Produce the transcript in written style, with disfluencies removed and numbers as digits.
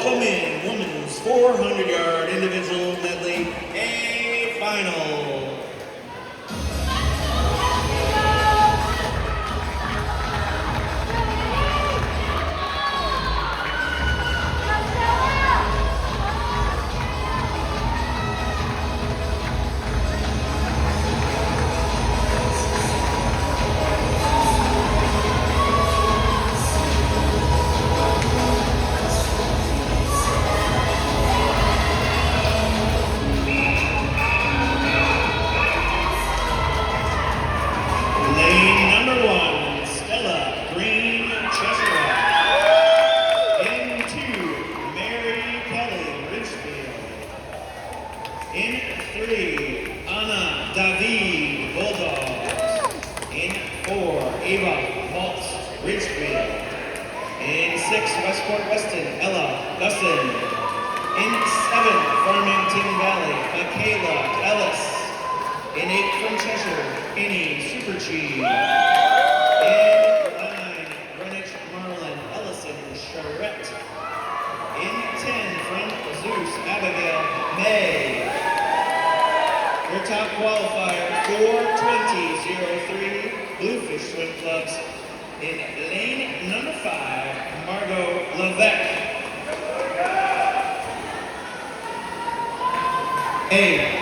women, women's 400-yard individual medley A final. Lane number 1, Stella Green Cheshire. In 2, Mary Kelly Ridgefield. In 3, Anna David Bulldogs. In 4, Ava Maltz Ridgefield. In 6, Westport Weston Ella Gusson. In 7, Farmington Valley Michaela Ellis. In 8 from Cheshire, Annie Super Cheese. In 9, Greenwich Marlin Ellison Charette. In 10 from Zeus Abigail May. Your top qualifier, 4:20.03 Bluefish Swim Clubs. In lane number 5, Margot Levesque. A.